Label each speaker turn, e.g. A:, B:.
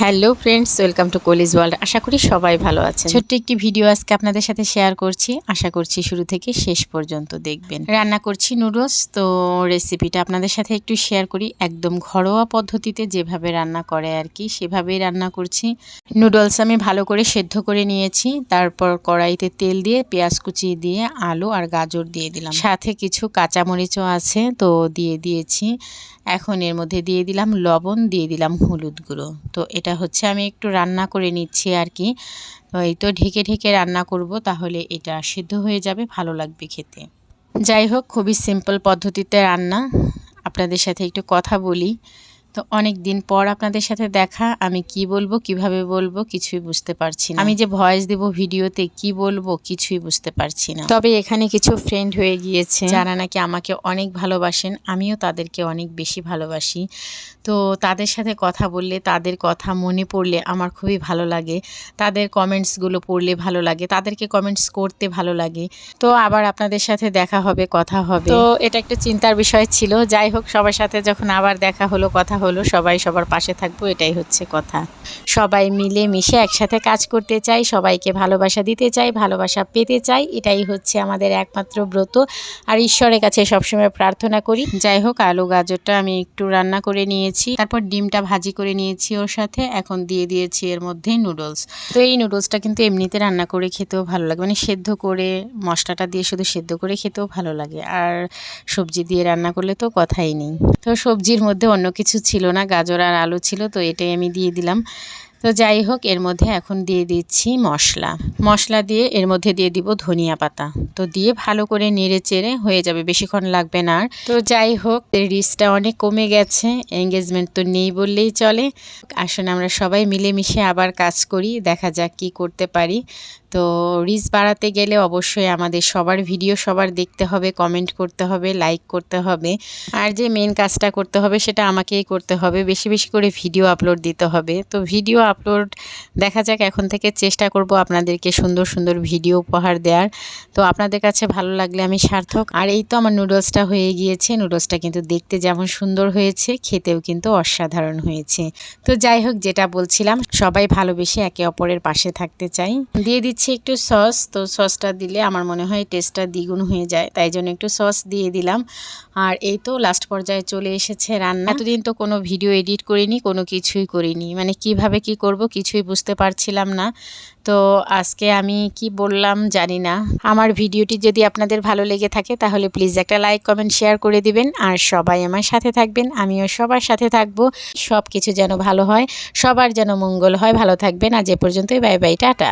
A: Hello friends, welcome to college world. আশা করি সবাই ভালো আছেন। ছোট্ট একটি ভিডিও আজকে আপনাদের সাথে শেয়ার করছি। আশা করছি শুরু থেকে শেষ পর্যন্ত দেখবেন। রান্না করছি নুডলস, তো রেসিপিটা আপনাদের সাথে একটু শেয়ার করি। একদম ঘরোয়া পদ্ধতিতে যেভাবে রান্না করে আর কি, সেভাবেই রান্না করছি। নুডলস আমি ভালো করে সেদ্ধ করে নিয়েছি। তারপর কড়াইতে তেল দিয়ে পেঁয়াজ কুচি দিয়ে আলু আর গাজর দিয়ে দিলাম, সাথে কিছু কাঁচামরিচও আছে, তো দিয়ে দিয়েছি। এখন এর মধ্যে দিয়ে দিলাম লবণ, দিয়ে দিলাম হলুদ গুঁড়ো। তো এটা হচ্ছে আমি একটু রান্না করে নিচ্ছি আর কি। তো এই তো ঢেকে ঢেকে রান্না করব, তাহলে এটা সিদ্ধ হয়ে যাবে, ভালো লাগবে খেতে। যাই হোক, খুবই সিম্পল পদ্ধতিতে রান্না। আপনাদের সাথে একটু কথা বলি। তো অনেক দিন পর আপনাদের সাথে দেখা, আমি কি বলবো কিভাবে বলবো কিছুই বুঝতে পারছি না। আমি যে ভয়েস দেব ভিডিওতে, কি বলবো কিছুই বুঝতে পারছি না। তবে এখানে কিছু ফ্রেন্ড হয়ে গিয়েছে যারা নাকি আমাকে অনেক ভালোবাসেন, আমিও তাদেরকে অনেক বেশি ভালোবাসি। তো তাদের সাথে কথা বললে, তাদের কথা মনে পড়লে আমার খুবই ভালো লাগে। তাদের কমেন্টসগুলো পড়লে ভালো লাগে, তাদেরকে কমেন্টস করতে ভালো লাগে। তো আবার আপনাদের সাথে দেখা হবে, কথা হবে। তো এটা একটু চিন্তার বিষয় ছিল। যাই হোক, সবার সাথে যখন আবার দেখা হলো, কথা হলো, সবাই সবার পাশে থাকবো, এটাই হচ্ছে কথা। সবাই মিলে মিশে একসাথে কাজ করতে চাই, সবাইকে ভালোবাসা দিতে চাই, ভালোবাসা পেতে চাই, এটাই হচ্ছে আমাদের একমাত্র ব্রত। আর ঈশ্বরের কাছে সবসময় প্রার্থনা করি। যাই হোক, আলু গাজরটা আমি একটু রান্না করে নিয়েছি, তারপর ডিমটা ভাজি করে নিয়েছি ওর সাথে। এখন দিয়ে দিয়েছি এর মধ্যে নুডলস। তো এই নুডলসটা কিন্তু এমনিতে রান্না করে খেতেও ভালো লাগে, মানে সেদ্ধ করে মশলাটা দিয়ে শুধু সেদ্ধ করে খেতেও ভালো লাগে। আর সবজি দিয়ে রান্না করলে তো কথাই নেই। তো সবজির মধ্যে অন্য কিছু ছিল না, গাজর আর আলু ছিল, তো এটাই আমি দিয়ে দিলাম। তো যাই হোক, এর মধ্যে এখন দিয়ে দিচ্ছি মশলা দিয়ে এর মধ্যে দিয়ে দিব ধনিয়া পাতা। তো দিয়ে ভালো করে নেড়ে চেড়ে হয়ে যাবে, বেশিক্ষণ লাগবে না। তো যাই হোক, রিচটা অনেক কমে গেছে, এঙ্গেজমেন্ট তো নেই বললেই চলে। আসুন আমরা সবাই মিলেমিশে আবার কাজ করি, দেখা যাক কি করতে পারি। তো রিচ বাড়াতে গেলে অবশ্যই আমাদের সবার ভিডিও সবার দেখতে হবে, কমেন্ট করতে হবে, লাইক করতে হবে। আর যে মেন কাজটা করতে হবে সেটা আমাকেই করতে হবে, বেশি বেশি করে ভিডিও আপলোড দিতে হবে। তো ভিডিও আপলোড দেখা যাক, এখন থেকে চেষ্টা করব আপনাদেরকে সুন্দর সুন্দর ভিডিও উপহার দেওয়ার। তো আপনাদের কাছে ভালো লাগলে আমি সার্থক। আর এই তো আমার নুডলসটা হয়ে গিয়েছে। নুডলসটা কিন্তু দেখতে যেমন সুন্দর হয়েছে, খেতেও কিন্তু অসাধারণ হয়েছে। তো যাই হোক, যেটা বলছিলাম, সবাই ভালোবেসে একে অপরের পাশে থাকতে চাই। দিয়ে দিচ্ছি একটু সস। তো সসটা দিলে আমার মনে হয় টেস্টটা দ্বিগুণ হয়ে যায়, তাই জন্য একটু সস দিয়ে দিলাম। আর এই তো লাস্ট পর্যায়ে চলে এসেছে রান্না। এতদিন তো কোনো ভিডিও এডিট করিনি, কোনো কিছুই করিনি, মানে কিভাবে কি করব কিছুই বুঝতে পারছিলাম না। তো আজকে আমি কি বললাম জানি না। আমার ভিডিওটি যদি আপনাদের ভালো লেগে থাকে তাহলে প্লিজ একটা লাইক, কমেন্ট, শেয়ার করে দিবেন। আর সবাই আমার সাথে থাকবেন, আমিও সবার সাথে থাকবো। সব কিছু যেন ভালো হয়, সবার যেন মঙ্গল হয়। ভালো থাকবেন। আজ এ পর্যন্তই, বাই বাই, টাটা।